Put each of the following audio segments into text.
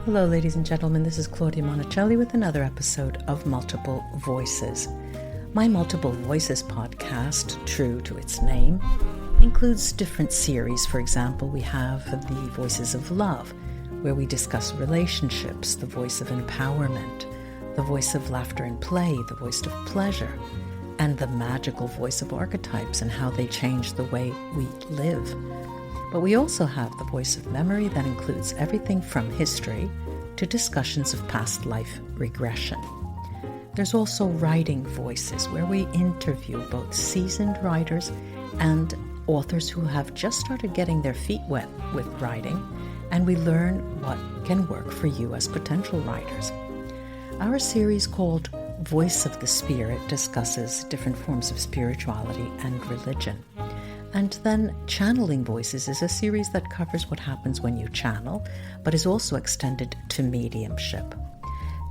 Hello, ladies and gentlemen. This is Claudia Monticelli with another episode of Multiple Voices. My Multiple Voices podcast, true to its name, includes different series. For example, we have the Voices of Love, where we discuss relationships, the voice of empowerment, the voice of laughter and play, the voice of pleasure, and the magical voice of archetypes and how they change the way we live. But we also have the voice of memory that includes everything from history to discussions of past life regression. There's also writing voices, where we interview both seasoned writers and authors who have just started getting their feet wet with writing, and we learn what can work for you as potential writers. Our series called Voice of the Spirit discusses different forms of spirituality and religion. And then Channeling Voices is a series that covers what happens when you channel, but is also extended to mediumship.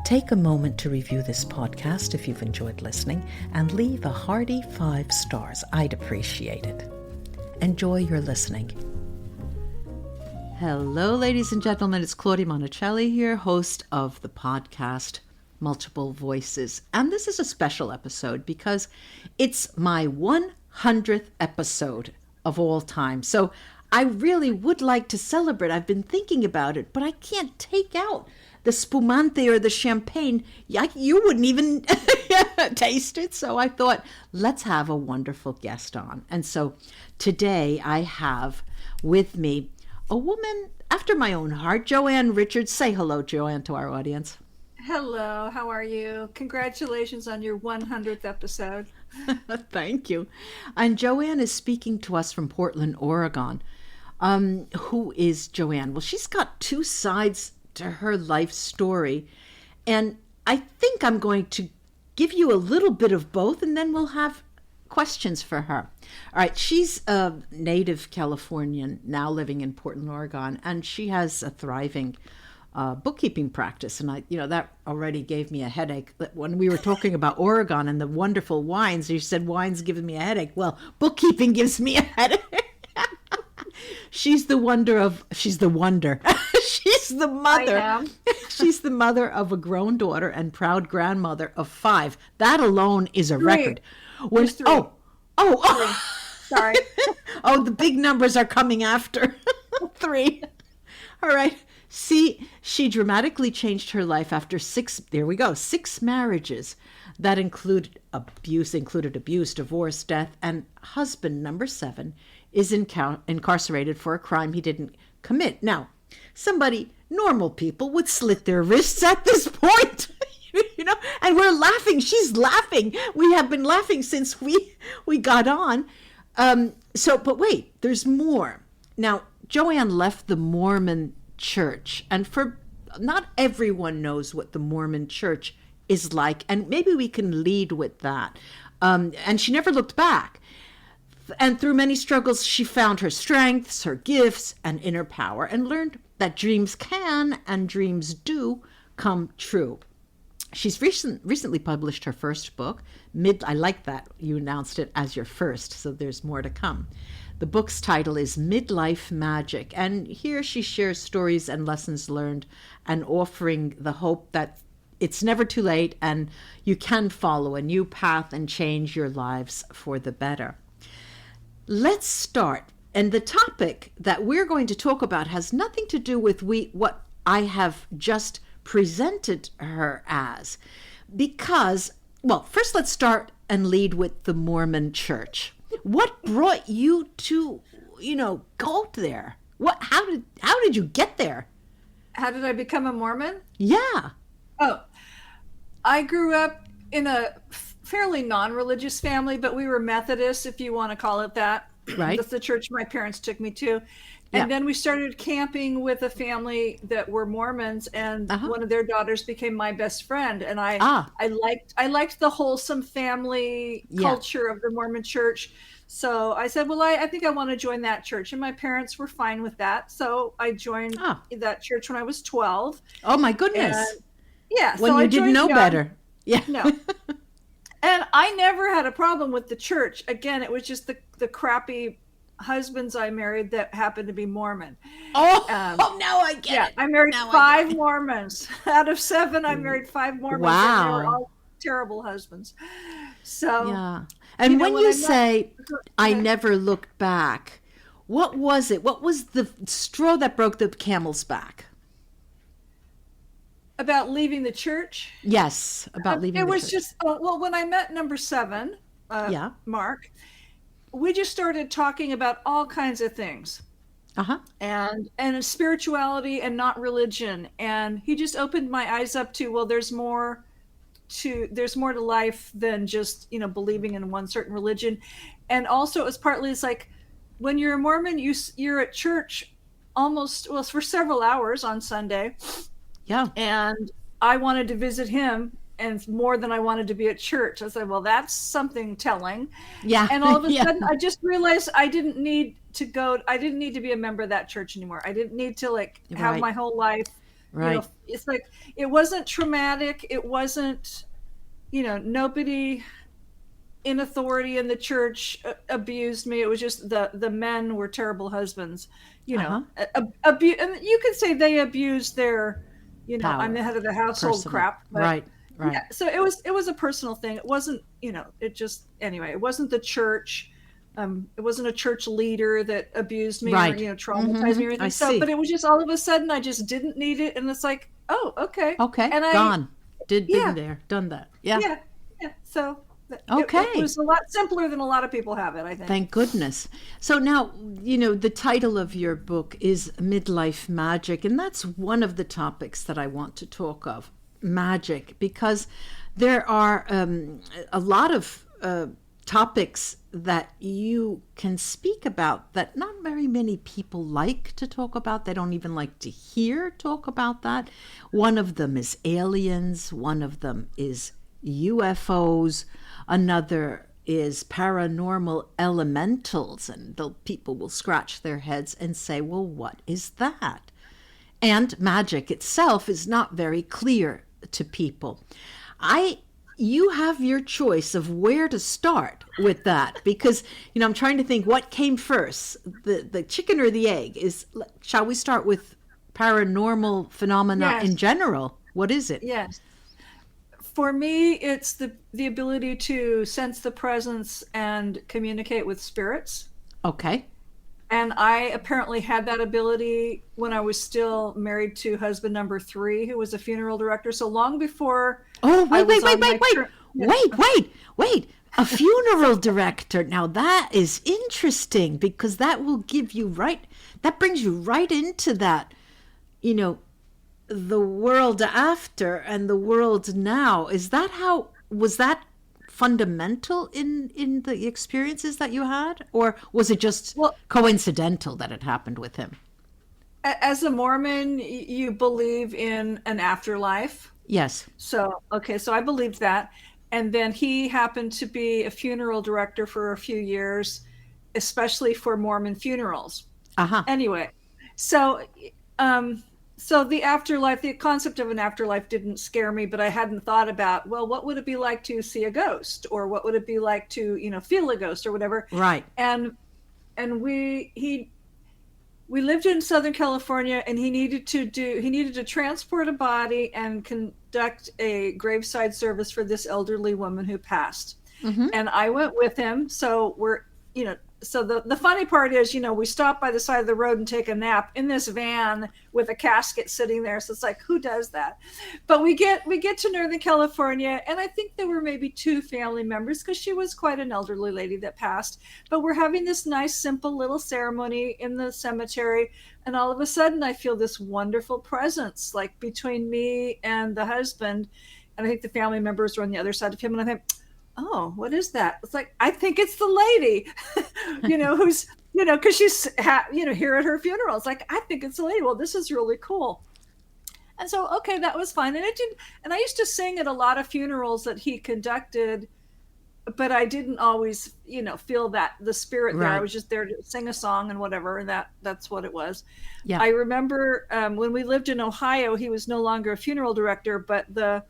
Take a moment to review this podcast if you've enjoyed listening, and leave a hearty 5 stars. I'd appreciate it. Enjoy your listening. Hello, ladies and gentlemen. It's Claudia Monticelli here, host of the podcast Multiple Voices. And this is a special episode because it's my 100th episode of all time. So I really would like to celebrate. I've been thinking about it, but I can't take out the spumante or the champagne. You wouldn't even taste it. So I thought, let's have a wonderful guest on. And so today I have with me a woman after my own heart, Joanne Richards. Say hello, Joanne, to our audience. Hello, how are you? Congratulations on your 100th episode. Thank you. And Joanne is speaking to us from Portland, Oregon. Who is Joanne? Well, she's got 2 sides to her life story. And I think I'm going to give you a little bit of both, and then we'll have questions for her. All right, she's a native Californian, now living in Portland, Oregon, and she has a thriving bookkeeping practice. And that already gave me a headache. When we were talking about Oregon and the wonderful wines, you said wines gives me a headache. Well, bookkeeping gives me a headache. She's the wonder. She's the mother. I am. She's the mother of a grown daughter and proud grandmother of 5. That alone is a 3. record. There's 3. Oh. Sorry. Oh, the big numbers are coming after. 3. All right. See, she dramatically changed her life after 6 marriages that included abuse, divorce, death, and husband number 7 is incarcerated for a crime he didn't commit. Now, normal people would slit their wrists at this point, and we're laughing. She's laughing. We have been laughing since we got on. But wait, there's more. Now, Joanne left the Mormon Church, and for not everyone knows what the Mormon Church is like, and maybe we can lead with that. And she never looked back, and through many struggles she found her strengths, her gifts, and inner power, and learned that dreams can and dreams do come true. She's recently published her first book. I like that you announced it as your first, so there's more to come. The book's title is Midlife Magic, and here she shares stories and lessons learned and offering the hope that it's never too late and you can follow a new path and change your lives for the better. Let's start. And the topic that we're going to talk about has nothing to do with what I have just presented her as. Because, well, first let's start and lead with the Mormon Church. What brought you to, go there? How did you get there? How did I become a Mormon? Yeah. Oh, I grew up in a fairly non-religious family, but we were Methodists, if you want to call it that. Right. That's the church my parents took me to. And then we started camping with a family that were Mormons, and one of their daughters became my best friend. And I liked the wholesome family culture of the Mormon Church. So I said, well, I think I want to join that church. And my parents were fine with that. So I joined that church when I was 12. Oh, my goodness. And, when so you didn't know better. Yeah. No. And I never had a problem with the church. Again, it was just the crappy husbands I married that happened to be Mormon. Now I get it. I married 5 Mormons. Out of 7, I married 5 Mormons. Wow. And they were all terrible husbands. So, yeah. And when you say, I never looked back, what was it? What was the straw that broke the camel's back? About leaving the church? Yes, about leaving the church. It was just, well, when I met number 7, Mark, we just started talking about all kinds of things. And spirituality and not religion. And he just opened my eyes up to, well, there's more to life than just, believing in one certain religion. And also it was partly, it's like, when you're a Mormon, you're at church for several hours on Sunday. Yeah. And I wanted to visit him, and more than I wanted to be at church. I said, well, that's something telling. Yeah. And all of a sudden I just realized I didn't need to be a member of that church anymore. I didn't need to have my whole life. Right. It's like, it wasn't traumatic. It wasn't, nobody in authority in the church abused me. It was just the men were terrible husbands, and you could say they abused their, power. I'm the head of the household crap. But, right. Yeah, so it was a personal thing. It wasn't, it wasn't the church. It wasn't a church leader that abused me or, traumatized me or anything. But it was just all of a sudden I just didn't need it. And it's like, oh, okay. Okay. And gone. Been there, done that. Yeah. Yeah. So it was a lot simpler than a lot of people have it, I think. Thank goodness. So now, the title of your book is Midlife Magic. And that's one of the topics that I want to talk of. Magic, because there are a lot of topics that you can speak about that not very many people like to talk about. They don't even like to hear talk about that. One of them is aliens. One of them is UFOs. Another is paranormal elementals. And the people will scratch their heads and say, well, what is that? And magic itself is not very clear to people. You have your choice of where to start with that, because I'm trying to think what came first, the chicken or the egg. Shall we start with paranormal phenomena in general? What is it? Yes. For me, it's the ability to sense the presence and communicate with spirits. Okay. And I apparently had that ability when I was still married to husband number 3, who was a funeral director. So long before. Oh, wait. A funeral director. Now that is interesting, because that will give you that brings you right into that, the world after and the world now. Was that fundamental in the experiences that you had, or was it just coincidental that it happened with him? As a Mormon, you believe in an afterlife. Yes. So I believed that. And then he happened to be a funeral director for a few years, especially for Mormon funerals. Anyway, so the afterlife, the concept of an afterlife didn't scare me, but I hadn't thought about, well, what would it be like to see a ghost, or what would it be like to, feel a ghost or whatever. Right. And we lived in Southern California, and he needed to transport a body and conduct a graveside service for this elderly woman who passed. Mm-hmm. And I went with him. So so the funny part is, we stop by the side of the road and take a nap in this van with a casket sitting there. So it's like, who does that? But we get to Northern California, and I think there were maybe 2 family members, because she was quite an elderly lady that passed. But we're having this nice, simple little ceremony in the cemetery. And all of a sudden I feel this wonderful presence, like between me and the husband. And I think the family members were on the other side of him. And I think, oh, what is that? It's like, I think it's the lady, who's, because she's, here at her funeral. It's like, I think it's the lady. Well, this is really cool. And so, okay, that was fine. And I used to sing at a lot of funerals that he conducted, but I didn't always, feel that the spirit there. I was just there to sing a song and whatever. And that's what it was. Yeah. I remember when we lived in Ohio, he was no longer a funeral director, but the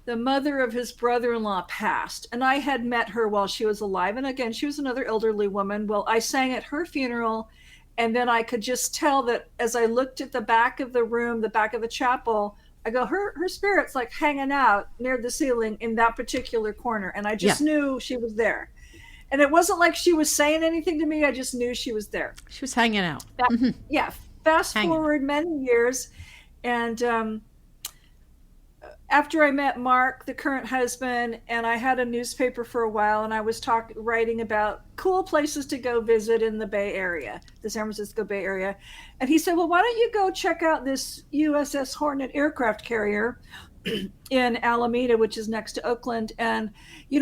the mother of his brother-in-law passed, and I had met her while she was alive. And again, she was another elderly woman. Well, I sang at her funeral, and then I could just tell that as I looked at the back of the room, the back of the chapel, I go, her spirit's like hanging out near the ceiling in that particular corner. And I just knew she was there. And it wasn't like she was saying anything to me. I just knew she was there. She was hanging out. Yeah. Fast forward many years. And after I met Mark, the current husband, and I had a newspaper for a while, and I was writing about cool places to go visit in the Bay Area, the San Francisco Bay Area. And he said, well, why don't you go check out this USS Hornet aircraft carrier in Alameda, which is next to Oakland. And,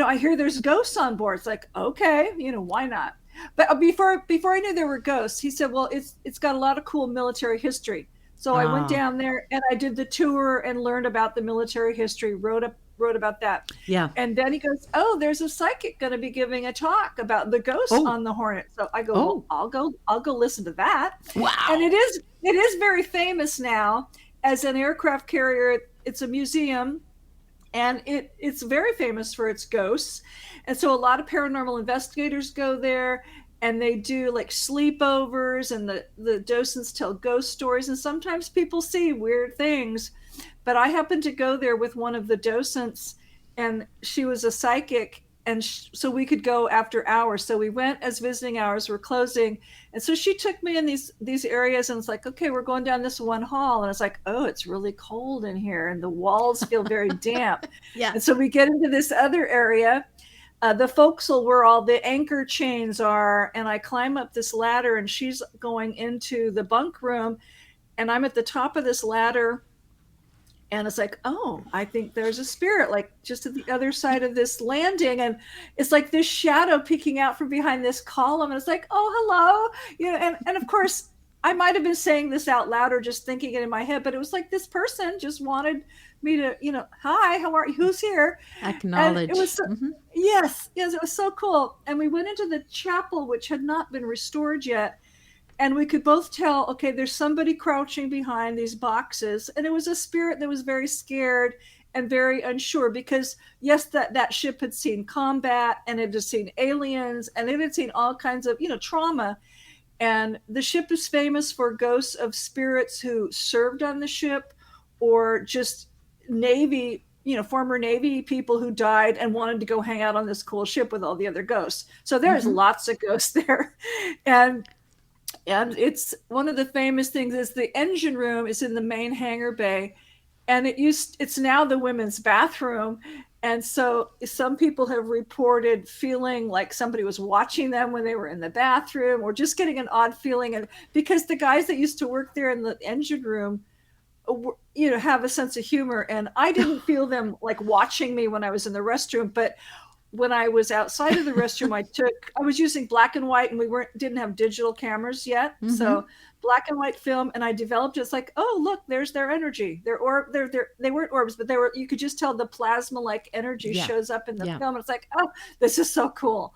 I hear there's ghosts on board. It's like, okay, why not? But before I knew there were ghosts, he said, well, it's got a lot of cool military history. So I went down there and I did the tour and learned about the military history, wrote about that. Yeah. And then he goes, oh, there's a psychic going to be giving a talk about the ghosts on the Hornet. So I go, well, I'll go listen to that. Wow. And it is very famous now as an aircraft carrier. It's a museum, and it's very famous for its ghosts. And so a lot of paranormal investigators go there, and they do like sleepovers, and the docents tell ghost stories, and sometimes people see weird things. But I happened to go there with one of the docents, and she was a psychic, and so we could go after hours. So we went as visiting hours were closing, and so she took me in these areas, and it's like, okay, we're going down this one hall, and it's like, oh, it's really cold in here, and the walls feel very damp. Yeah. And so we get into this other area, the forecastle where all the anchor chains are, and I climb up this ladder, and she's going into the bunk room, and I'm at the top of this ladder, and it's like, oh, I think there's a spirit like just at the other side of this landing, and it's like this shadow peeking out from behind this column, and it's like, oh, hello, and of course I might have been saying this out loud or just thinking it in my head, but it was like this person just wanted me to, hi, how are you? Who's here? Acknowledge. And it was yes, it was so cool. And we went into the chapel, which had not been restored yet. And we could both tell, okay, there's somebody crouching behind these boxes. And it was a spirit that was very scared and very unsure because, yes, that ship had seen combat, and it had seen aliens, and it had seen all kinds of, trauma. And the ship is famous for ghosts of spirits who served on the ship, or just Navy, former Navy people who died and wanted to go hang out on this cool ship with all the other ghosts. So there's lots of ghosts there. And it's one of the famous things is the engine room is in the main hangar bay, and it's now the women's bathroom. And so some people have reported feeling like somebody was watching them when they were in the bathroom, or just getting an odd feeling. And because the guys that used to work there in the engine room, have a sense of humor. And I didn't feel them like watching me when I was in the restroom, but when I was outside of the restroom, I was using black and white, and we didn't have digital cameras yet. So black and white film, and I developed it's like, oh, look, there's their energy. They weren't orbs, but you could just tell the plasma like energy shows up in the film. And it's like, oh, this is so cool.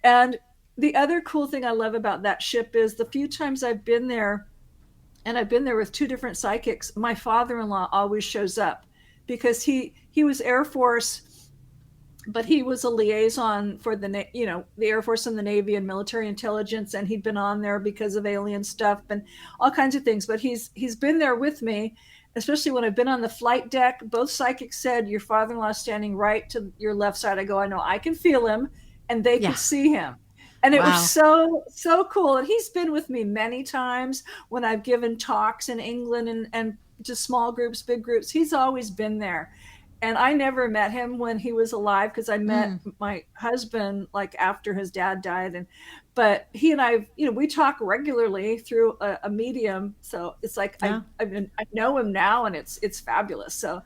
And the other cool thing I love about that ship is the few times I've been there, and I've been there with two different psychics, my father-in-law always shows up because he was Air Force, but he was a liaison for the Air Force and the Navy and military intelligence, and he'd been on there because of alien stuff and all kinds of things. But he's been there with me, especially when I've been on the flight deck. Both psychics said, your father-in-law is standing right to your left side. I go, I know, I can feel him, and they could see him. And it was so cool. And he's been with me many times when I've given talks in England and just small groups, big groups. He's always been there. And I never met him when he was alive, because I met my husband like after his dad died. But he and I, we talk regularly through a medium. So it's like I know him now, and it's fabulous. So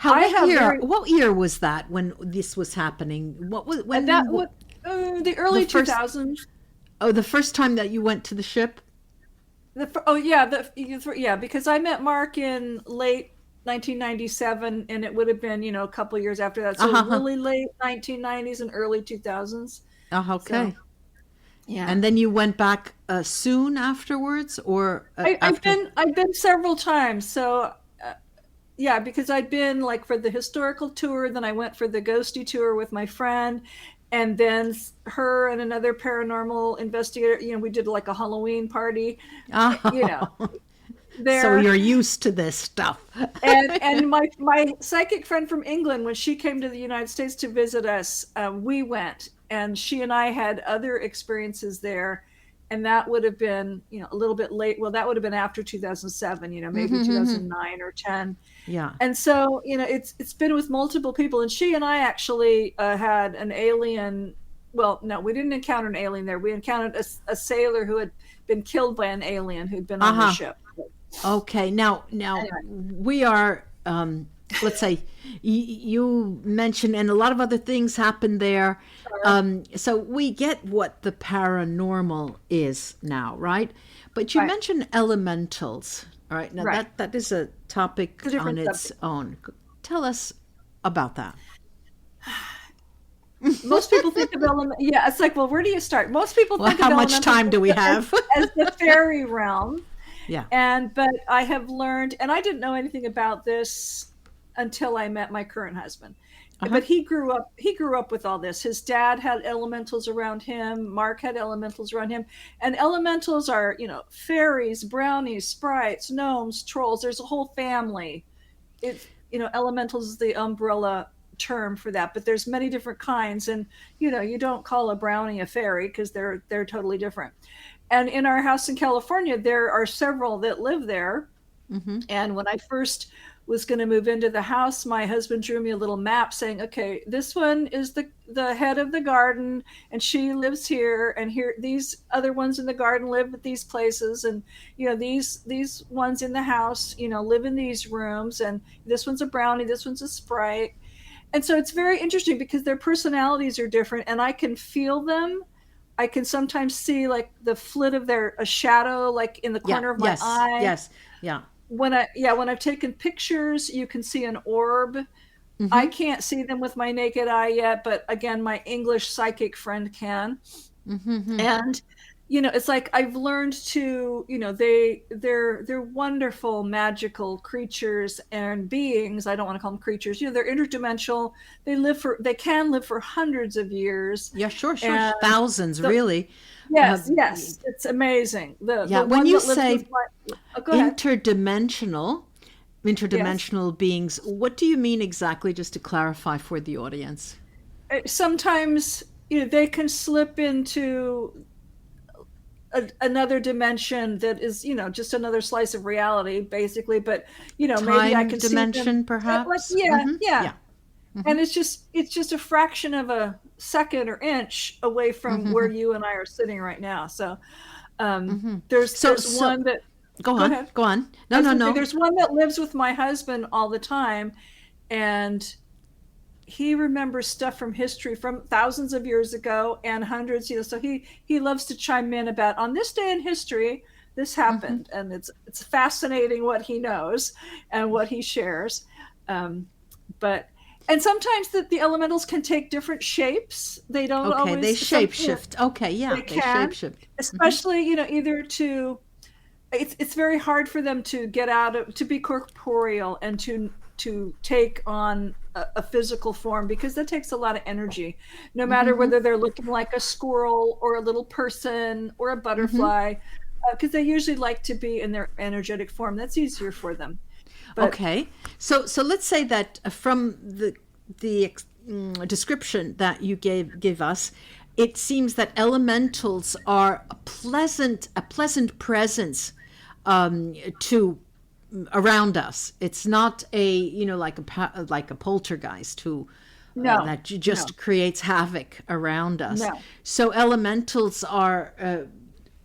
what year was that when this was happening? What was when the early 2000s. Oh, the first time that you went to the ship? Because I met Mark in late 1997, and it would have been, a couple years after that. So really late 1990s and early 2000s. Okay. So, yeah. And then you went back soon afterwards, or I've been several times. So yeah, because I'd been like for the historical tour, then I went for the ghosty tour with my friend, and then her and another paranormal investigator, we did like a Halloween party, Oh, so there. you're used to this stuff. And my psychic friend from England, when she came to the United States to visit us, we went, and she and I had other experiences there, and that would have been a little bit late. Well, that would have been after 2007, maybe 2009 or 10. Yeah. And so it's been with multiple people, and she and I actually had an alien. Well, no, we didn't encounter an alien there. We encountered a sailor who had been killed by an alien who'd been on the ship. Okay, now anyway. We are, let's say, you mentioned, and a lot of other things happen there. Sure. So we get what the paranormal is now, right? But you mentioned elementals, all right? Now that is a topic on its own. Tell us about that. Most people think of yeah, it's like, well, where do you start? Most people think of how much time do we have? as the fairy realm. Yeah. But I have learned, and I didn't know anything about this until I met my current husband. But he grew up with all this. His dad had elementals around him. Mark had elementals around him. And elementals are, fairies, brownies, sprites, gnomes, trolls. There's a whole family. It's, elementals is the umbrella term for that, but there's many different kinds. And, you don't call a brownie a fairy because they're totally different. And in our house in California, there are several that live there. Mm-hmm. And when I first was going to move into the house, my husband drew me a little map saying, okay, this one is the head of the garden, and she lives here, and here these other ones in the garden live at these places, and these ones in the house live in these rooms, and this one's a brownie, this one's a sprite. And so it's very interesting because their personalities are different, and I can feel them. I can sometimes see like the flit of a shadow, like in the corner of my eye. Yes. Yeah. When I've taken pictures, you can see an orb. Mm-hmm. I can't see them with my naked eye yet, but again, my English psychic friend can. Mm-hmm. And it's like I've learned to, they're wonderful, magical creatures and beings. I don't want to call them creatures. They're interdimensional. They can live for hundreds of years. Yeah, sure. Thousands, really. Yes, yes. It's amazing. When you say interdimensional beings, what do you mean exactly, just to clarify for the audience? Sometimes, they can slip into another dimension that is just another slice of reality, basically, but maybe I can dimension see them, perhaps. Yeah. Mm-hmm. And it's just a fraction of a second or inch away from where you and I are sitting right now. So there's one that go on. No. There's one that lives with my husband all the time, and he remembers stuff from history from thousands of years ago and hundreds, so he loves to chime in about, on this day in history, this happened. Mm-hmm. And it's fascinating what he knows and what he shares. And sometimes the elementals can take different shapes. They don't always. They shapeshift. They can, shapeshift. Especially, either to, it's very hard for them to get to be corporeal and to take on a physical form, because that takes a lot of energy, no matter whether they're looking like a squirrel or a little person or a butterfly, because they usually like to be in their energetic form. That's easier for them. But, okay. So let's say that from the description that you give us, it seems that elementals are a pleasant presence to around us. It's not like a poltergeist who that just creates havoc around us. No. So elementals are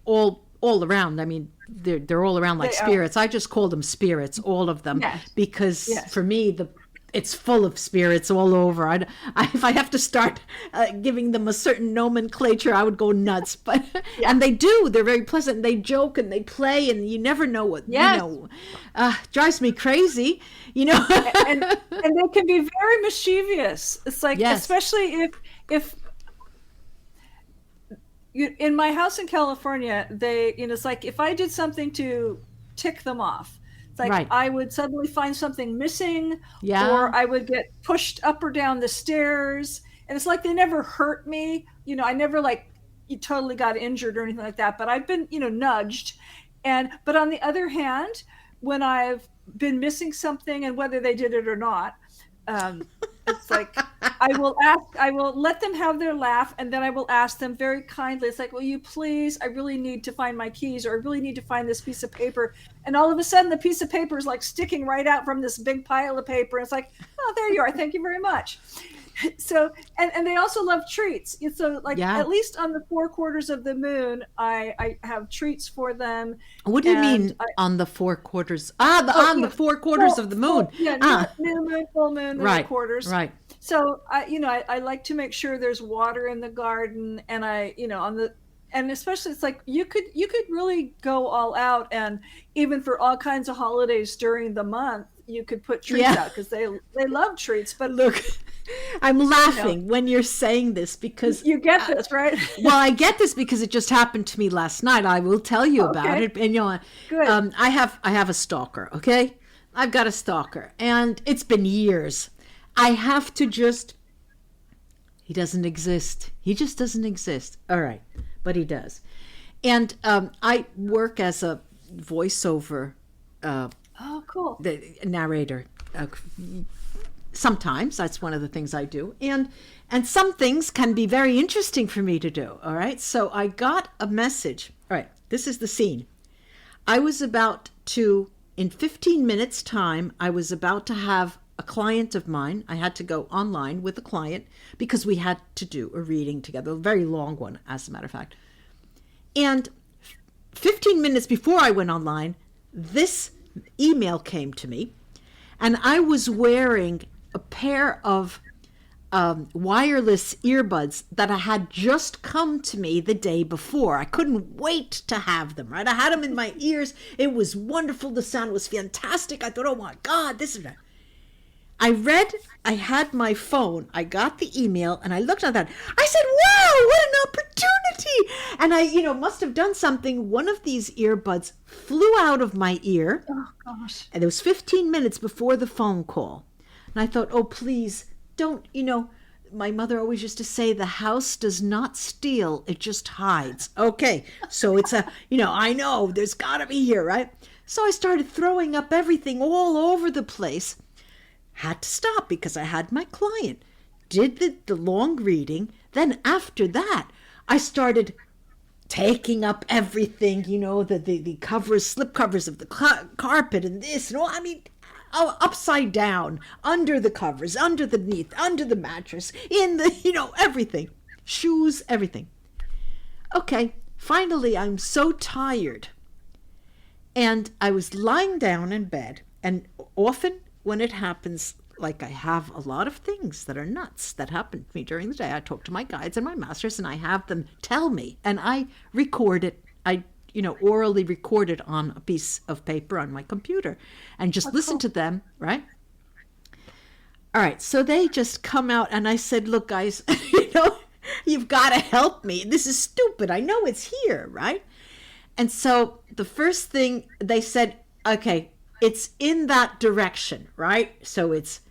all around. I mean, they're all around like spirits. I just call them spirits, all of them, because for me it's full of spirits all over. If I have to start giving them a certain nomenclature, I would go nuts. But and they do. They're very pleasant. They joke and they play, and you never know what drives me crazy. And they can be very mischievous. It's like, especially if in my house in California, it's like if I did something to tick them off. It's like Right. I would suddenly find something missing, Yeah. or I would get pushed up or down the stairs. And it's like they never hurt me. I never like you totally got injured or anything like that, but I've been, nudged. But on the other hand, when I've been missing something, and whether they did it or not, it's like I will let them have their laugh, and then I will ask them very kindly. It's like, will you please, I really need to find my keys, or I really need to find this piece of paper. And all of a sudden the piece of paper is like sticking right out from this big pile of paper. It's like, oh, there you are. Thank you very much. So, and they also love treats. So like, at least on the 4 quarters of the moon, I have treats for them. What do you mean on the 4 quarters? On the 4 quarters of the moon. New moon, full moon, right, quarters. Right. So I like to make sure there's water in the garden, and and especially it's like you could really go all out, and even for all kinds of holidays during the month, you could put treats out, because they love treats. But look, I'm laughing when you're saying this, because you get this, right? Well, I get this because it just happened to me last night. I will tell you about it. And Good. I have a stalker. Okay, I've got a stalker, and it's been years. I have to he doesn't exist. He just doesn't exist. All right, but he does. And I work as a voiceover. Oh, cool. The narrator. Sometimes that's one of the things I do, and some things can be very interesting for me to do. All right, so I got a message. All right, this is the scene. I was about to, in 15 minutes time, I was about to have a client of mine. I had to go online with a client because we had to do a reading together, a very long one, as a matter of fact. And 15 minutes before I went online, this email came to me, and I was wearing a pair of wireless earbuds that I had just come to me the day before. I couldn't wait to have them, right? I had them in my ears. It was wonderful. The sound was fantastic. I thought, oh my God, this is... I had my phone, I got the email, and I looked at that. I said, wow, what an opportunity. And I, must have done something. One of these earbuds flew out of my ear. Oh, gosh. And it was 15 minutes before the phone call. And I thought, oh, please don't, my mother always used to say, the house does not steal, it just hides. Okay, so it's I know, there's got to be here, right? So I started throwing up everything all over the place. Had to stop because I had my client, did the long reading. Then after that, I started taking up everything, the covers, slip covers of the carpet and this and all. I mean, upside down, under the covers, underneath, under the mattress, in the, everything, shoes, everything. Okay, finally, I'm so tired. And I was lying down in bed, and often when it happens, like I have a lot of things that are nuts that happen to me during the day, I talk to my guides and my masters, and I have them tell me, and I record it. I orally record it on a piece of paper on my computer and just listen to them, right? All right, so they just come out, and I said, look, guys, you've got to help me. This is stupid. I know it's here, right? And so the first thing they said, okay, it's in that direction, right? So it's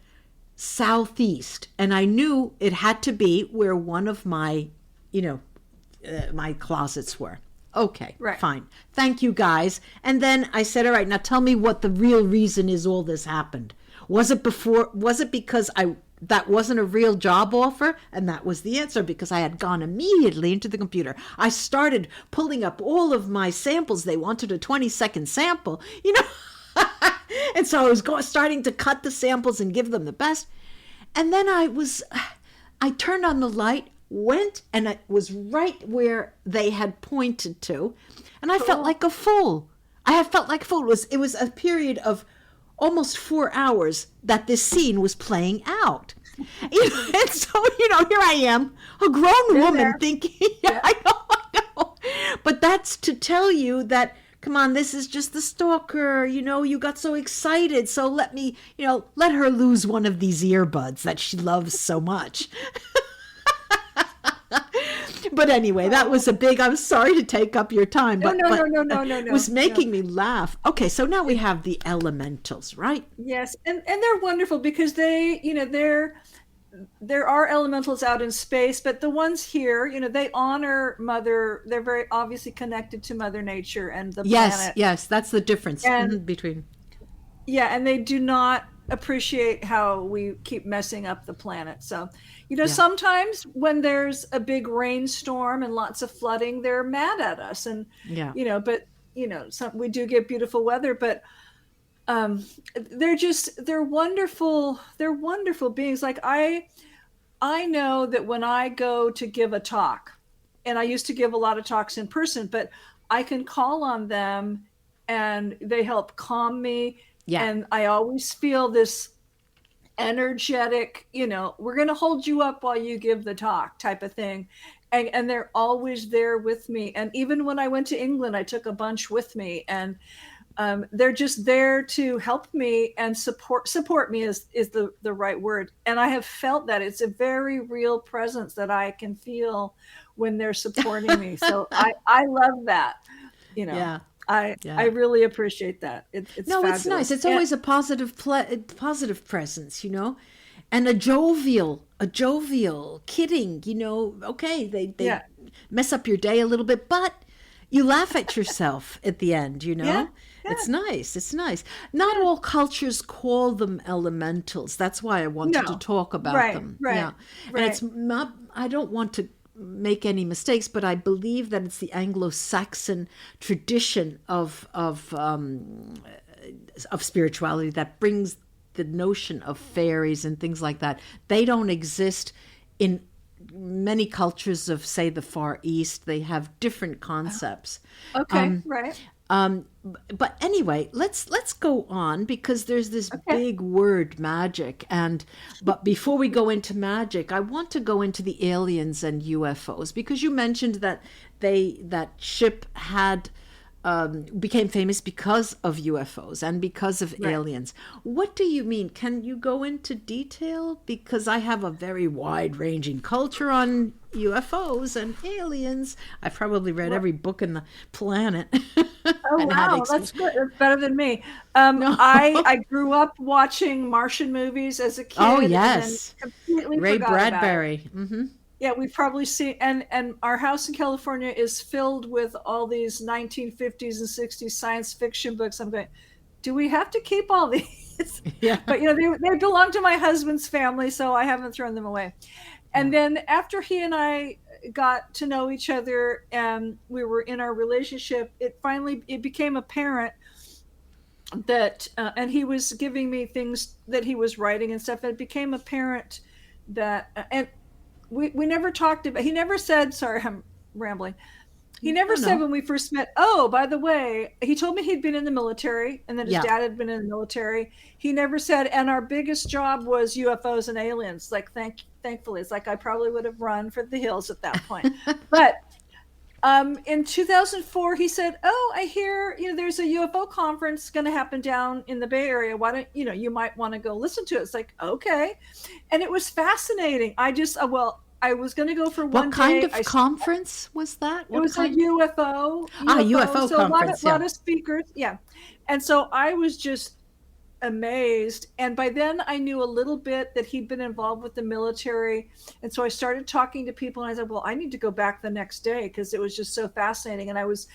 southeast. And I knew it had to be where one of my, my closets were. Okay, right. Fine. Thank you, guys. And then I said, all right, now tell me what the real reason is all this happened. Was it because that wasn't a real job offer? And that was the answer, because I had gone immediately into the computer. I started pulling up all of my samples. They wanted a 20-second sample, And so I was starting to cut the samples and give them the best. And then I turned on the light, went, and it was right where they had pointed to. And I felt like a fool. I felt like a fool. It was a period of almost 4 hours that this scene was playing out. And so, here I am, a grown woman thinking, I know. But that's to tell you that, come on, this is just the stalker. You got so excited. So let me, let her lose one of these earbuds that she loves so much. But anyway, that was a big, I'm sorry to take up your time, but, no. It was making me laugh. Okay, so now we have the elementals, right? Yes, and they're wonderful because they, there are elementals out in space, but the ones here, they honor Mother. They're very obviously connected to Mother Nature and the planet. Yes, that's the difference between. Yeah, and they do not appreciate how we keep messing up the planet. So, sometimes when there's a big rainstorm and lots of flooding, they're mad at us. And, but, we do get beautiful weather, but they're wonderful. They're wonderful beings. Like I know that when I go to give a talk, and I used to give a lot of talks in person, but I can call on them and they help calm me. Yeah. And I always feel this energetic, we're going to hold you up while you give the talk type of thing. And they're always there with me. And even when I went to England, I took a bunch with me, and they're just there to help me and support me is the right word. And I have felt that it's a very real presence that I can feel when they're supporting me. So I love that, Yeah. I really appreciate that. It's fabulous. It's nice. It's always a positive presence, and a jovial kidding, okay, they mess up your day a little bit, but you laugh at yourself at the end, Yeah. It's nice. Not all cultures call them elementals. That's why I wanted to talk about them. Right. Yeah. And it's not, I don't want to make any mistakes, but I believe that it's the Anglo-Saxon tradition of spirituality that brings the notion of fairies and things like that. They don't exist in many cultures of, say, the Far East. They have different concepts. Okay, right. But anyway, let's go on, because there's this big word, magic. But before we go into magic, I want to go into the aliens and UFOs, because you mentioned that that ship had became famous because of UFOs and because of aliens. What do you mean? Can you go into detail? Because I have a very wide-ranging culture on UFOs and aliens. I've probably read every book in the planet. Oh, wow. That's good. That's better than me. No. I grew up watching Martian movies as a kid. Oh, yes. And completely Ray forgot Bradbury. About it. Mm-hmm. Yeah, we've probably seen, and our house in California is filled with all these 1950s and 60s science fiction books. I'm going, do we have to keep all these? Yeah. But, they belong to my husband's family, so I haven't thrown them away. And then after he and I got to know each other and we were in our relationship, it became apparent that, and he was giving me things that he was writing and stuff. It became apparent that, and we never talked about, he never said, sorry, I'm rambling. He never said when we first met, oh, by the way, he told me he'd been in the military and that his dad had been in the military. He never said, and our biggest job was UFOs and aliens. Like, thankfully, it's like I probably would have run for the hills at that point. But in 2004, he said, oh, I hear, there's a UFO conference going to happen down in the Bay Area. Why don't, you might want to go listen to it. It's like, okay. And it was fascinating. I was going to go for one day. What kind of conference was that? It was a UFO. UFO so conference. A lot of speakers. Yeah. And so I was just amazed. And by then I knew a little bit that he'd been involved with the military. And so I started talking to people and I said, well, I need to go back the next day because it was just so fascinating. And I was,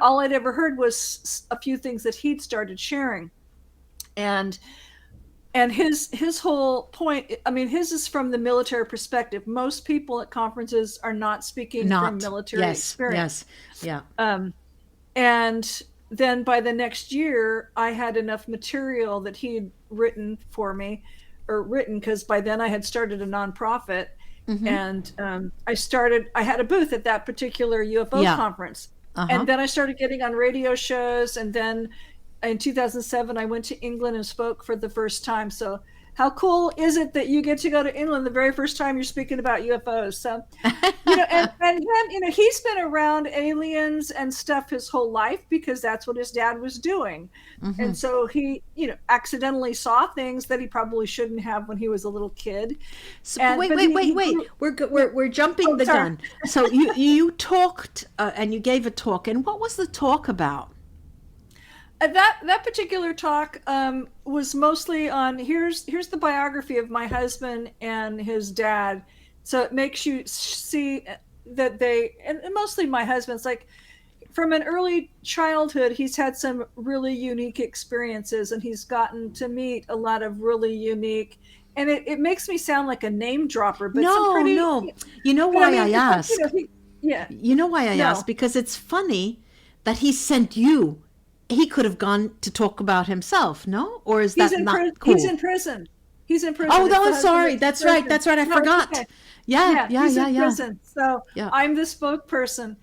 all I'd ever heard was a few things that he'd started sharing. And his whole point, his is from the military perspective. Most people at conferences are not speaking from military experience. Yes, yeah. And then by the next year, I had enough material that he'd written for me, because by then I had started a nonprofit. Mm-hmm. And I had a booth at that particular UFO conference. Uh-huh. And then I started getting on radio shows, and then in 2007, I went to England and spoke for the first time. So, how cool is it that you get to go to England the very first time you're speaking about UFOs? So, and then, he's been around aliens and stuff his whole life because that's what his dad was doing. Mm-hmm. And so he, accidentally saw things that he probably shouldn't have when he was a little kid. So, wait. We're jumping the gun. So you talked and you gave a talk, and what was the talk about? That particular talk was mostly on here's the biography of my husband and his dad. So it makes you see that and mostly my husband's like from an early childhood, he's had some really unique experiences, and he's gotten to meet a lot of really unique. And it makes me sound like a name dropper, but no. You know why I asked? You know why I asked? Because it's funny that he sent you. He could have gone to talk about himself, no? Or is that not cool? He's in prison. Oh, no, I'm sorry. That's right. I forgot. Okay. Yeah. He's in prison. So I'm the spokesperson.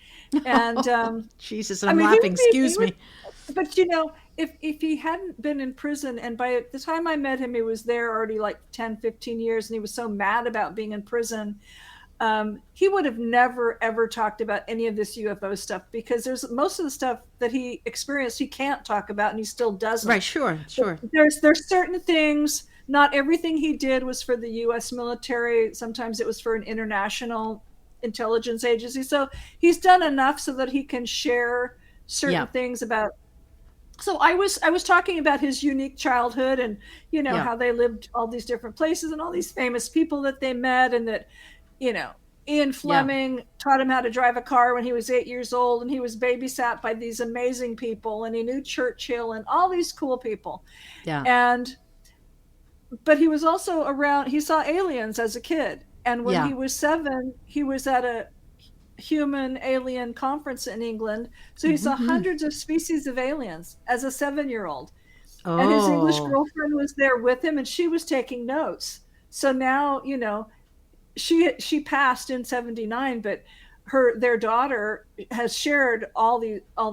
And Jesus, I'm laughing. Excuse me. But if he hadn't been in prison, and by the time I met him, he was there already like 10, 15 years, and he was so mad about being in prison. He would have never, ever talked about any of this UFO stuff, because there's most of the stuff that he experienced he can't talk about, and he still doesn't. Right, sure. There's certain things, not everything he did was for the U.S. military. Sometimes it was for an international intelligence agency. So he's done enough so that he can share certain things about. So I was talking about his unique childhood, and how they lived all these different places and all these famous people that they met, and that Ian Fleming taught him how to drive a car when he was 8 years old, and he was babysat by these amazing people, and he knew Churchill and all these cool people. But he was also around, he saw aliens as a kid. And when he was 7, he was at a human alien conference in England. So he saw hundreds of species of aliens as a 7-year-old. Oh. And his English girlfriend was there with him, and she was taking notes. So now, she passed in 1979, but their daughter has shared all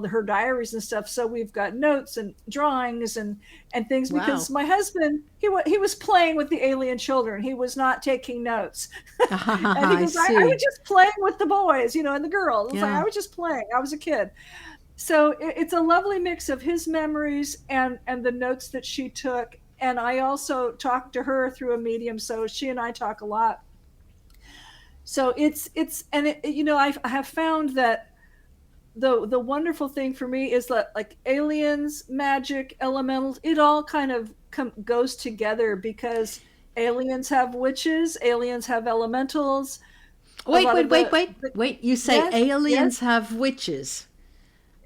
her diaries and stuff. So we've got notes and drawings and things. Wow. Because my husband, he was playing with the alien children. He was not taking notes. And he goes, I was just playing with the boys, and the girls. Like, I was just playing. I was a kid. So it's a lovely mix of his memories and the notes that she took. And I also talked to her through a medium. So she and I talk a lot. So I have found that the wonderful thing for me is that, like, aliens, magic, elementals, it all kind of goes together, because aliens have witches, aliens have elementals. Wait. You say aliens have witches.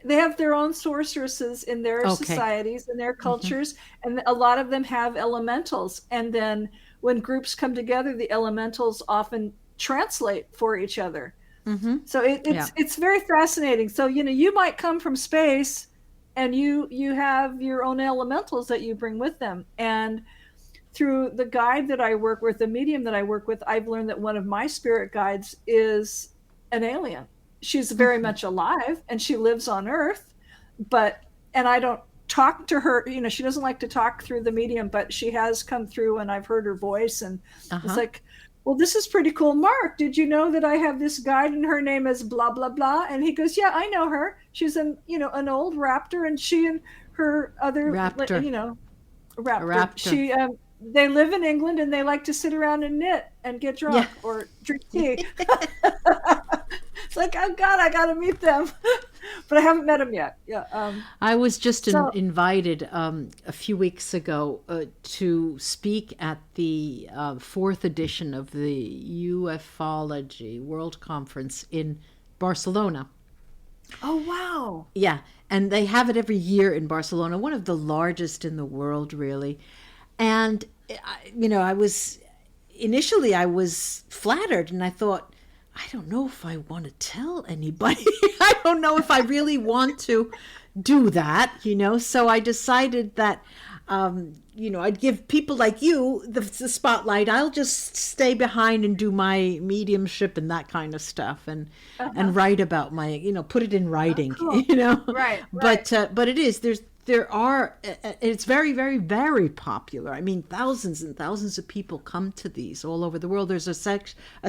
They have their own sorceresses in their societies and their cultures, and a lot of them have elementals. And then when groups come together, the elementals often translate for each other. So it's very fascinating. So you might come from space, and you have your own elementals that you bring with them. And through the guide that I work with, the medium that I work with, I've learned that one of my spirit guides is an alien. She's very much alive, and she lives on Earth, and I don't talk to her. She doesn't like to talk through the medium, but she has come through, and I've heard her voice, and it's like, well, this is pretty cool. Mark, did you know that I have this guide, and her name is blah, blah, blah? And he goes, yeah, I know her. She's an old raptor, and she and her other, raptor. She, they live in England, and they like to sit around and knit and get drunk or drink tea. It's like, oh God, I got to meet them. But I haven't met them yet. I was just invited a few weeks ago to speak at the 4th edition of the Ufology World Conference in Barcelona. Oh, wow. Yeah, and they have it every year in Barcelona, one of the largest in the world, really. And, I was flattered, and I thought, I don't know if I want to tell anybody. I don't know if I really want to do that, So I decided that, I'd give people like you the spotlight. I'll just stay behind and do my mediumship and that kind of stuff, and write about my, put it in writing, Right. But it is, there are, it's very, very, very popular. I mean, thousands and thousands of people come to these all over the world. There's a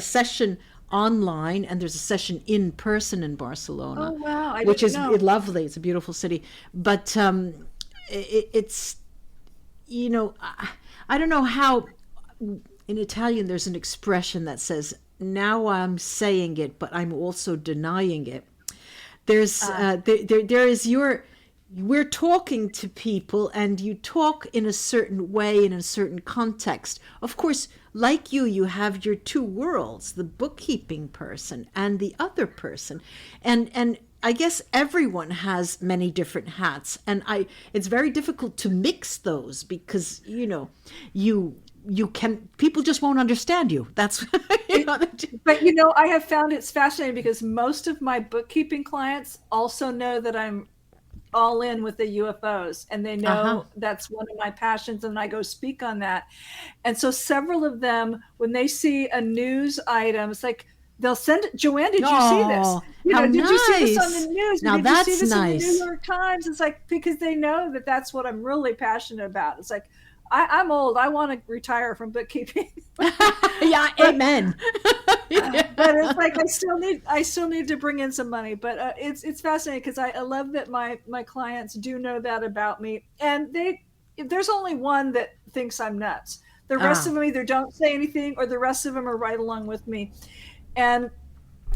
session online, and there's a session in person in Barcelona. Oh, wow. I which didn't is know. lovely. It's a beautiful city. But it's, I don't know how, in Italian, there's an expression that says, now I'm saying it, but I'm also denying it. There's there is we're talking to people, and you talk in a certain way, in a certain context. Of course, like you have your two worlds, the bookkeeping person and the other person. And I guess everyone has many different hats, and it's very difficult to mix those, because you can, people just won't understand you. That's But I have found it's fascinating, because most of my bookkeeping clients also know that I'm all in with the UFOs, and they know that's one of my passions, and I go speak on that. And so several of them, when they see a news item, it's like they'll send it, Joanne, did you see this? How did nice. you see this on the news? Now did that's you see this nice. in the New York Times? It's like, because they know that that's what I'm really passionate about. It's like, I'm old. I want to retire from bookkeeping. Yeah, amen. But it's like I still need to bring in some money. But it's fascinating, because I love that my clients do know that about me, and there's only one that thinks I'm nuts. The rest of them either don't say anything, or the rest of them are right along with me. And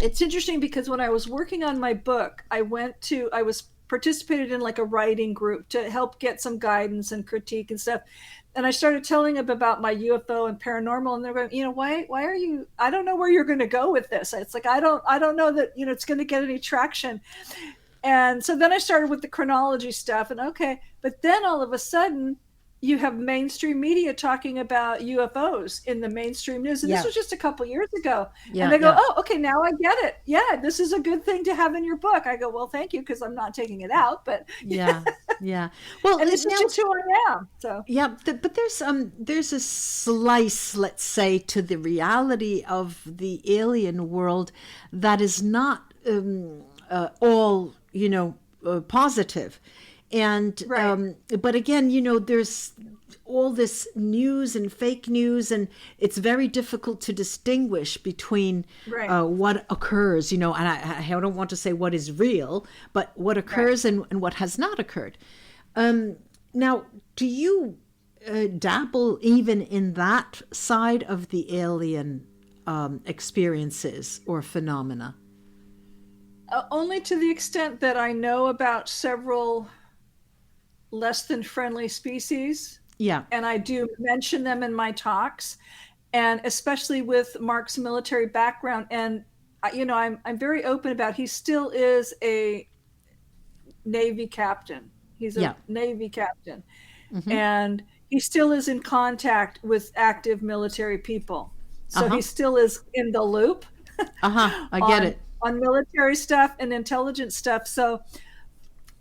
it's interesting, because when I was working on my book, I was participated in like a writing group to help get some guidance and critique and stuff. And I started telling them about my UFO and paranormal, and they're going, why are you, I don't know where you're going to go with this. It's like, I don't know that, it's going to get any traction. And so then I started with the chronology stuff, and okay. But then all of a sudden, you have mainstream media talking about UFOs in the mainstream news. And this was just a couple years ago. And they go, oh, okay, now I get it. Yeah, this is a good thing to have in your book. I go, well, thank you, because I'm not taking it out. But yeah. Well, and this is just who I am. So but there's a slice, let's say, to the reality of the alien world that is not all positive. And but again, there's all this news and fake news, and it's very difficult to distinguish between what occurs, and I don't want to say what is real, but what occurs and what has not occurred. Now, do you dabble even in that side of the alien experiences or phenomena? Only to the extent that I know about several less than friendly species. Yeah. And I do mention them in my talks, and especially with Mark's military background. And, I'm very open about, he still is a Navy captain. He's a Navy captain. Mm-hmm. And he still is in contact with active military people. So he still is in the loop. I get it. On military stuff and intelligence stuff. So,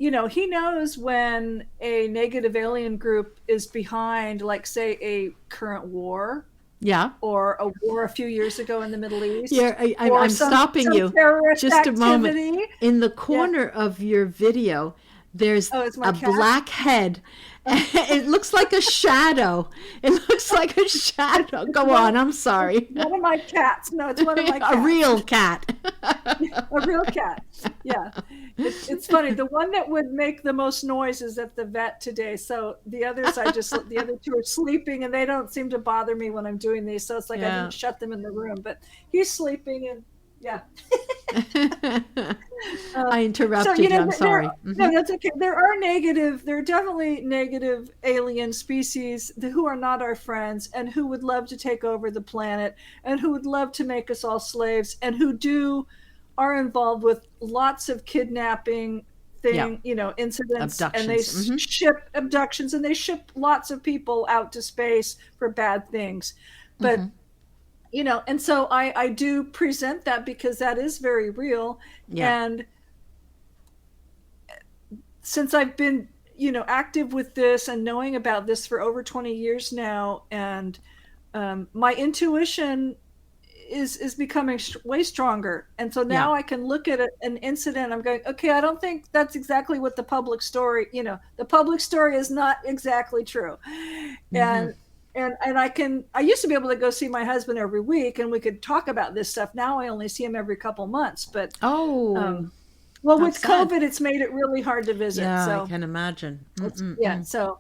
he knows when a negative alien group is behind, like, say, a current war. Yeah. Or a war a few years ago in the Middle East. Yeah, I'm stopping you. Just a moment. In the corner of your video, there's a black head. It looks like a shadow. It looks like a shadow. Go on. I'm sorry. One of my cats. No, it's one of my cats. A real cat. A real cat. Yeah. It's funny. The one that would make the most noise is at the vet today. So the others, the other two are sleeping, and they don't seem to bother me when I'm doing these. So it's like I didn't shut them in the room, but he's sleeping, and yeah. I interrupted you. I'm sorry. No, that's okay. There are definitely negative alien species who are not our friends, and who would love to take over the planet, and who would love to make us all slaves, and who are involved with lots of kidnapping incidents, abductions. And they ship abductions, and they ship lots of people out to space for bad things. But and so I do present that, because that is very real. Yeah. And since I've been, active with this and knowing about this for over 20 years now, and my intuition is becoming way stronger. And so now I can look at an incident. I'm going, okay, I don't think that's exactly what the public story, the public story is not exactly true. And I used to be able to go see my husband every week and we could talk about this stuff. Now I only see him every couple months, but with COVID, it's made it really hard to visit. Yeah, so I can imagine. So,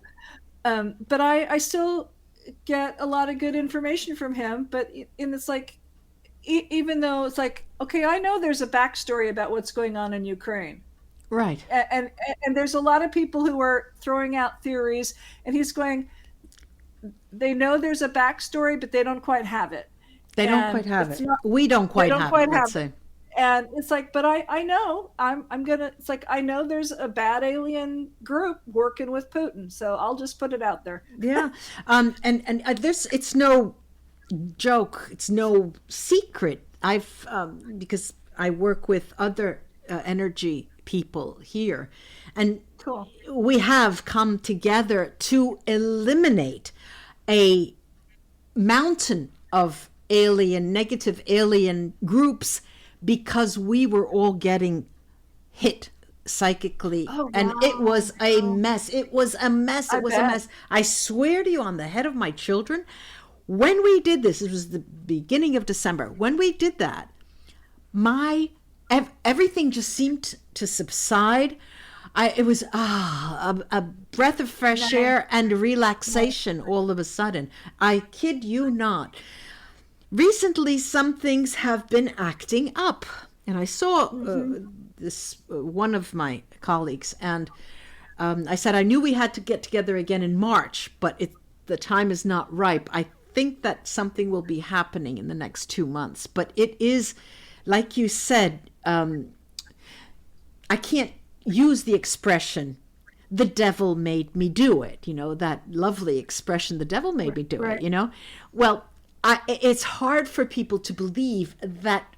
but I still get a lot of good information from him, but it's like, even though it's like, okay, I know there's a backstory about what's going on in Ukraine. Right. And there's a lot of people who are throwing out theories, and he's going, they know there's a backstory, but they don't quite have it. They don't quite have it. We don't quite have it, let's say. And it's like, but I know it's like, I know there's a bad alien group working with Putin, so I'll just put it out there. Yeah. And this, it's no joke. It's no secret. Because I work with other energy people here, and we have come together to eliminate a mountain of negative alien groups, because we were all getting hit psychically. And it was a mess. It was a mess. It was a mess. I swear to you, on the head of my children, when we did this, it was the beginning of December. When we did that, everything just seemed to subside. It was a breath of fresh air and relaxation all of a sudden. I kid you not. Recently, some things have been acting up, and I saw this one of my colleagues, and I said I knew we had to get together again in March, but the time is not ripe. I think that something will be happening in the next 2 months, but it is, like you said, I can't use the expression, the devil made me do it, that lovely expression, the devil made me do it, Well, it's hard for people to believe that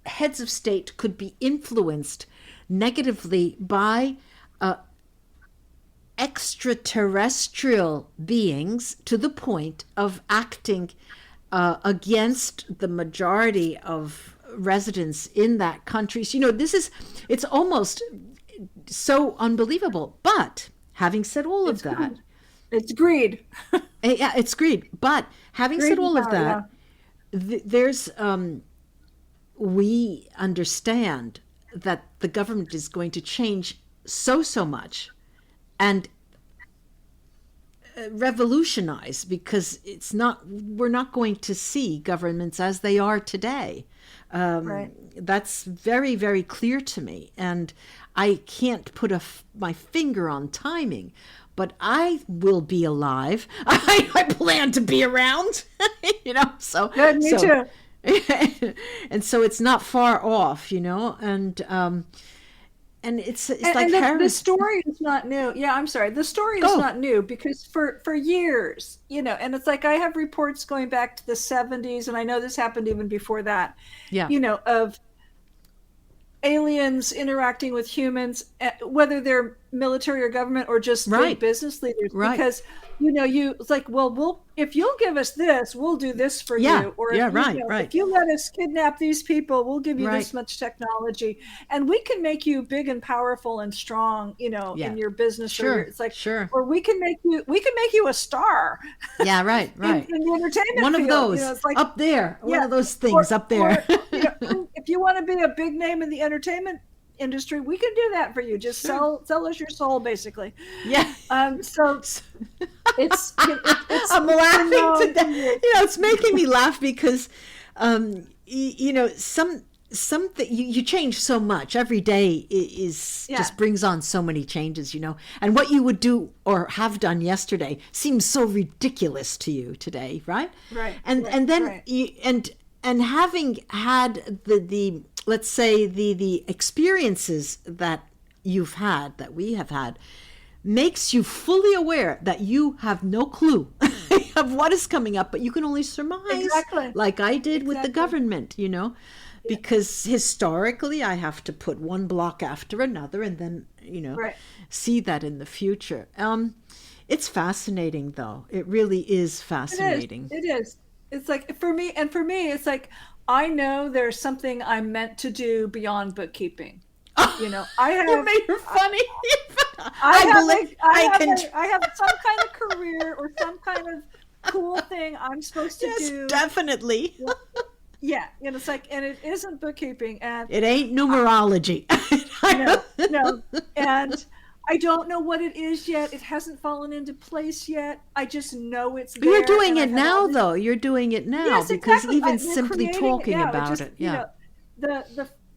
heads of state could be influenced negatively by extraterrestrial beings to the point of acting against the majority of residents in that country. So, it's almost so unbelievable. But having said all of that, it's greed. Yeah, it's greed. But having said all of that, there's we understand that the government is going to change so much and revolutionize, because we're not going to see governments as they are today. That's very, very clear to me, and I can't put my finger on timing, but I will be alive. I plan to be around, so. Good, me too. And so it's not far off, and it's like the story is not new. Yeah, I'm sorry. The story is not new, because for years, and it's like, I have reports going back to the 70s, and I know this happened even before that. Yeah. Of aliens interacting with humans, whether they're military or government or just big business leaders, because it's like, well, if you'll give us this, we'll do this for you, or if you let us kidnap these people, we'll give you this much technology, and we can make you big and powerful and strong, in your business. It's like, or we can make you a star. Yeah, right. in the entertainment one field. Of those it's like, up there, one of those things up there. If you want to be a big name in the entertainment industry, we can do that for you. Just sell us your soul, basically. Yeah. So it's I'm laughing to death. It's making me laugh because something you change so much every day just brings on so many changes, and what you would do or have done yesterday seems so ridiculous to you today, right? And then and having had the let's say the experiences that we have had, makes you fully aware that you have no clue of what is coming up, but you can only surmise, like I did with the government, because historically I have to put one block after another and then, see that in the future. It's fascinating, though. It really is fascinating. It is. It's like, for me, it's like, I know there's something I'm meant to do beyond bookkeeping. You know, You're funny. I have some kind of career or some kind of cool thing I'm supposed to do. Definitely. Yeah, and it's like, and it isn't bookkeeping, and it ain't numerology. No, and I don't know what it is yet. It hasn't fallen into place yet. I just know it's there. You're doing it now, though. You're doing it now, yes, because exactly. even simply talking about it,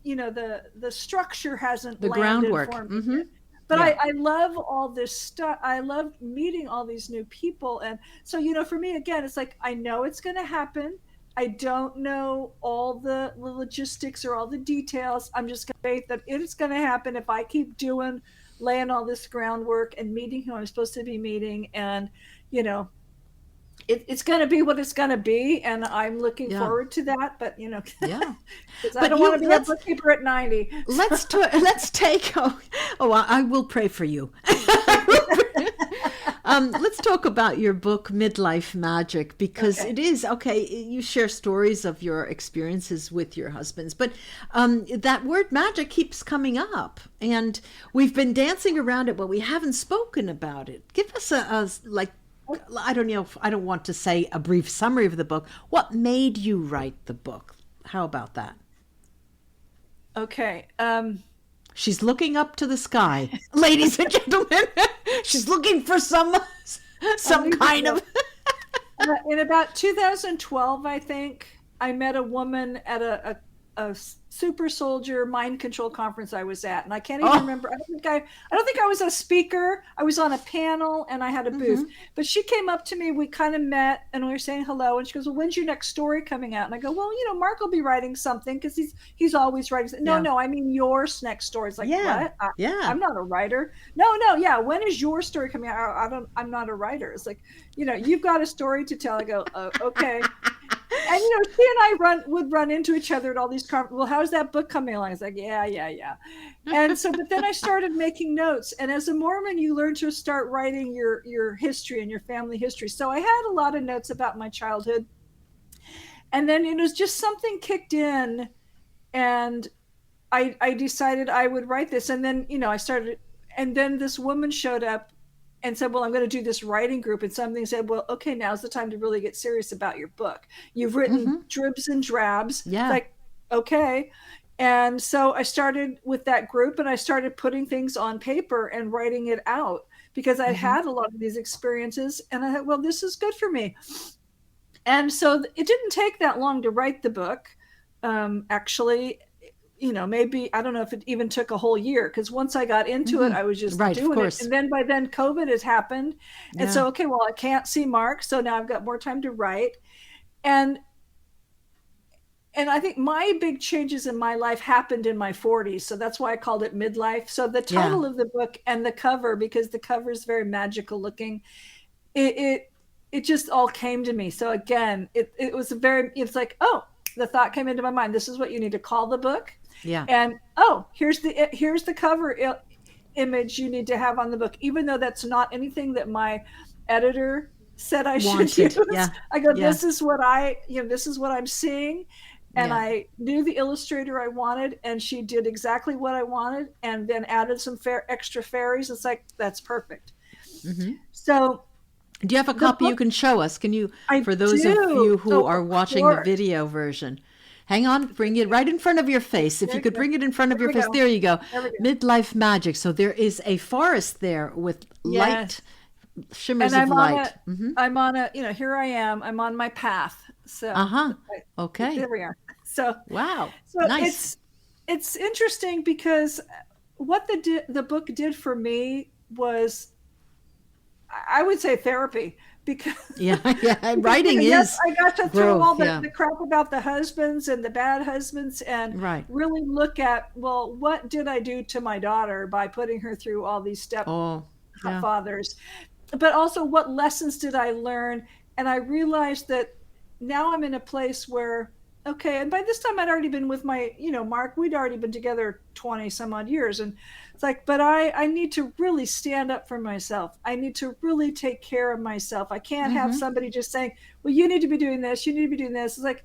you know, the structure hasn't the landed groundwork. for me. But I love all this stuff. I love meeting all these new people, and so, you know, for me, again, it's like, I know it's going to happen. I don't know all the logistics or all the details. I'm just going to faith that it is going to happen if I keep laying all this groundwork and meeting who I'm supposed to be meeting. And, you know, it's going to be what it's going to be. And I'm looking forward to that. But, you know, because I don't want to be a bookkeeper at 90. Let's take, I will pray for you. Let's talk about your book, Midlife Magic, because it is, you share stories of your experiences with your husbands, but that word magic keeps coming up, and we've been dancing around it, but we haven't spoken about it. Give us I don't know, I don't want to say a brief summary of the book. What made you write the book? How about that? Okay. She's looking up to the sky, ladies and gentlemen. She's looking for some kind of. In about 2012, I think, I met a woman at a super soldier mind control conference I was at, and I can't even remember. I don't think I was a speaker. I was on a panel, and I had a booth. But she came up to me. We kind of met, and we were saying hello. And she goes, "Well, when's your next story coming out?" And I go, "Well, you know, Mark will be writing something, because he's always writing." No, I mean yours next story. It's like, what? I'm not a writer. No, yeah. When is your story coming out? I'm not a writer. It's like, you know, you've got a story to tell. I go, okay. And, you know, she and I would run into each other at all these conferences. Well, how's that book coming along? It's like, yeah. And so, but then I started making notes. And as a Mormon, you learn to start writing your history and your family history. So I had a lot of notes about my childhood. And then it was just something kicked in, and I decided I would write this. And then, you know, and then this woman showed up and said, "Well, I'm going to do this writing group." And something said, "Well, okay, now's the time to really get serious about your book. You've written dribs and drabs." Yeah. It's like, okay. And so I started with that group, and I started putting things on paper and writing it out, because I had a lot of these experiences, and I thought, well, this is good for me. And so it didn't take that long to write the book. Actually, you know, maybe, I don't know if it even took a whole year, because once I got into it, I was just doing it. And then by then COVID has happened. And so, okay, well, I can't see Mark. So now I've got more time to write. And I think my big changes in my life happened in my 40s. So that's why I called it Midlife. So the title of the book and the cover, because the cover is very magical looking, it just all came to me. So again, it's like, oh, the thought came into my mind. This is what you need to call the book. Yeah. And here's the cover image you need to have on the book, even though that's not anything that my editor said I should use. Yeah. I go, this is what I'm seeing. And I knew the illustrator I wanted, and she did exactly what I wanted, and then added some extra fairies. It's like, that's perfect. So, do you have a copy you can show us? Can you, for those of you who are watching the video version? Hang on, bring it right in front of your face. If you could bring it in front of your face. There you go. Midlife Magic. So there is a forest there with light, shimmers of light. I'm on a, you know, here I am. I'm on my path. So okay. There we are. So wow. So nice. It's interesting, because what the book did for me was, I would say, therapy. Because writing is I got to throw all the crap about the husbands and the bad husbands, and really look at, well, what did I do to my daughter by putting her through all these fathers, but also what lessons did I learn? And I realized that now I'm in a place where, okay, and by this time I'd already been with my, you know, Mark, we'd already been together 20 some odd years. And it's like, but I need to really stand up for myself. I need to really take care of myself. I can't have somebody just saying, well, you need to be doing this. You need to be doing this. It's like,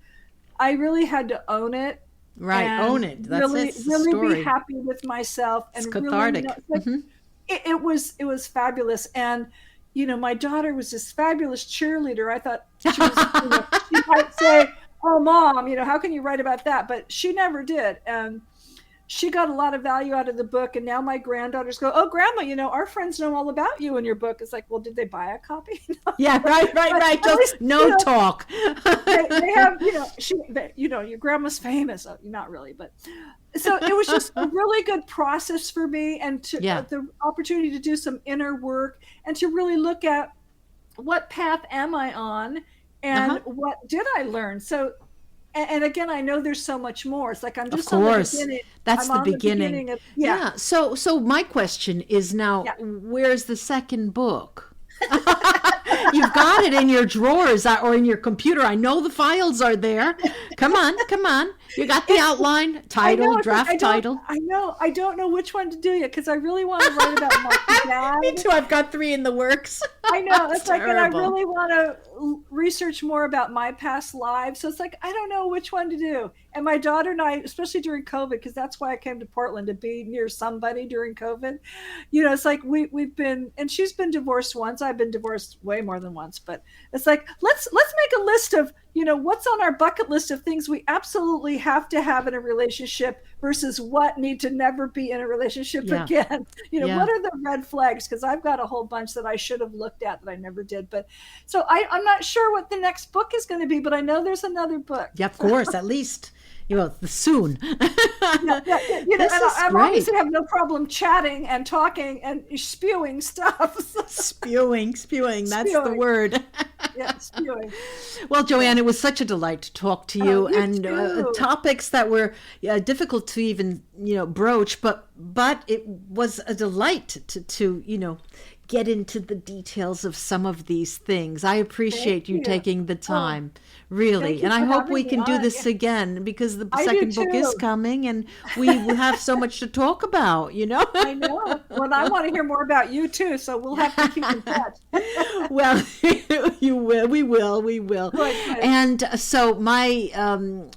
I really had to own it. Right, own it. That's really, it. It's the really story. be happy with myself, and it's cathartic. Really, it was fabulous. And my daughter was this fabulous cheerleader. I thought she was, she might say, "Oh, Mom, how can you write about that?" But she never did. And she got a lot of value out of the book. And now my granddaughters go, "Oh, Grandma, our friends know all about you and your book." It's like, well, did they buy a copy? Yeah, right. Just no talk. they have, your grandma's famous. Oh, not really, but so it was just a really good process for me, and the opportunity to do some inner work and to really look at what path am I on, and what did I learn. So, and again, I know there's so much more. It's like I'm just on the beginning. That's the beginning. So my question is now, where's the second book? You've got it in your drawers or in your computer. I know the files are there. Come on. You got the outline, title, draft title. I know. I don't know which one to do yet because I really want to write about my dad. Me too. I've got 3 in the works. I know. It's like, and I really want to research more about my past lives. So it's like, I don't know which one to do. And my daughter and I, especially during COVID, because that's why I came to Portland, to be near somebody during COVID. It's like we've been, and she's been divorced once. I've been divorced way more than once. But it's like, let's make a list of, what's on our bucket list of things we absolutely have to have in a relationship versus what need to never be in a relationship again. What are the red flags? Because I've got a whole bunch that I should have looked at that I never did. But so I'm not sure what the next book is going to be, but I know there's another book. Yeah, of course, at least. Soon. I'm always have no problem chatting and talking and spewing stuff. Spewing. That's the word. Spewing. Well, Joanne, it was such a delight to talk to you, and topics that were difficult to even broach, but it was a delight to get into the details of some of these things. I appreciate you taking the time, really. And I hope we can do this again, because the second book is coming and we have so much to talk about, I know. Well, I want to hear more about you too, so we'll have to keep in touch. Well, we will. Good. And so my,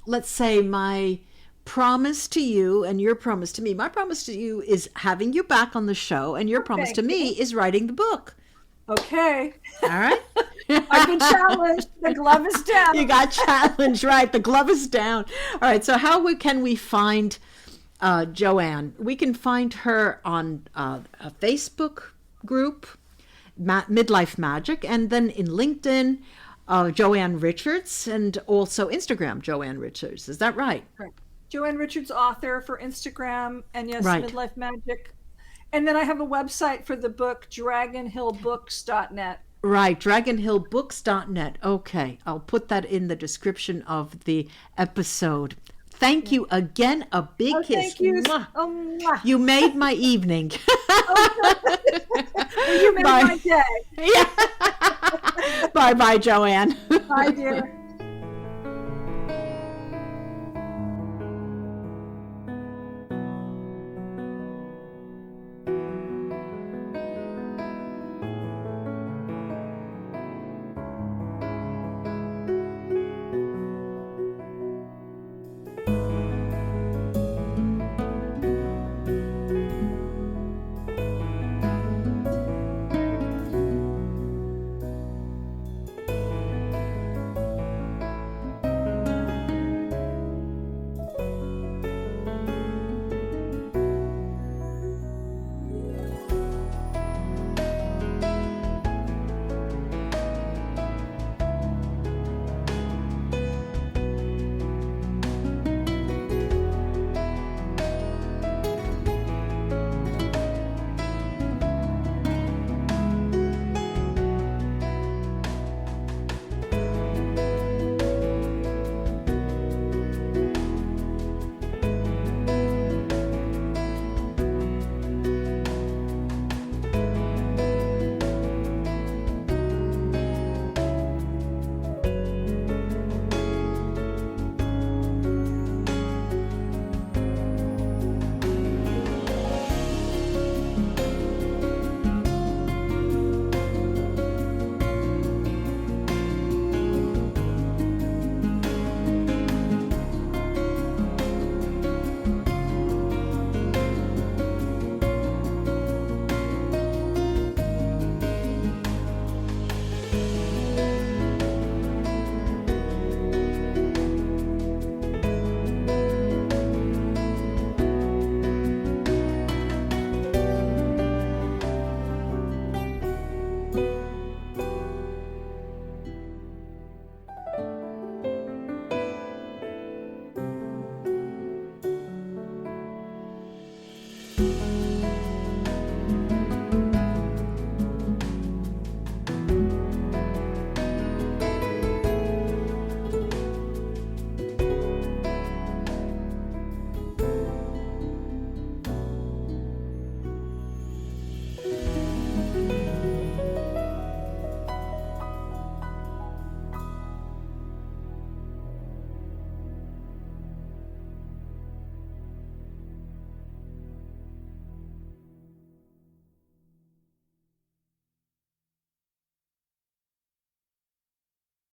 let's say my promise to you and your promise to me. My promise to you is having you back on the show, and your promise to me is writing the book. Okay. All right. I've been challenged. The glove is down. You got challenged, right? The glove is down. All right. So how can we find Joanne? We can find her on a Facebook group, Midlife Magic, and then in LinkedIn, Joanne Richards, and also Instagram, Joanne Richards. Is that right? Correct. Joanne Richards, author, for Instagram, and yes, Midlife Magic. And then I have a website for the book, dragonhillbooks.net. Right, dragonhillbooks.net. Okay, I'll put that in the description of the episode. Thank you again. A big kiss. Thank you. You made my evening. You made my day. Bye-bye, Joanne. Bye, dear.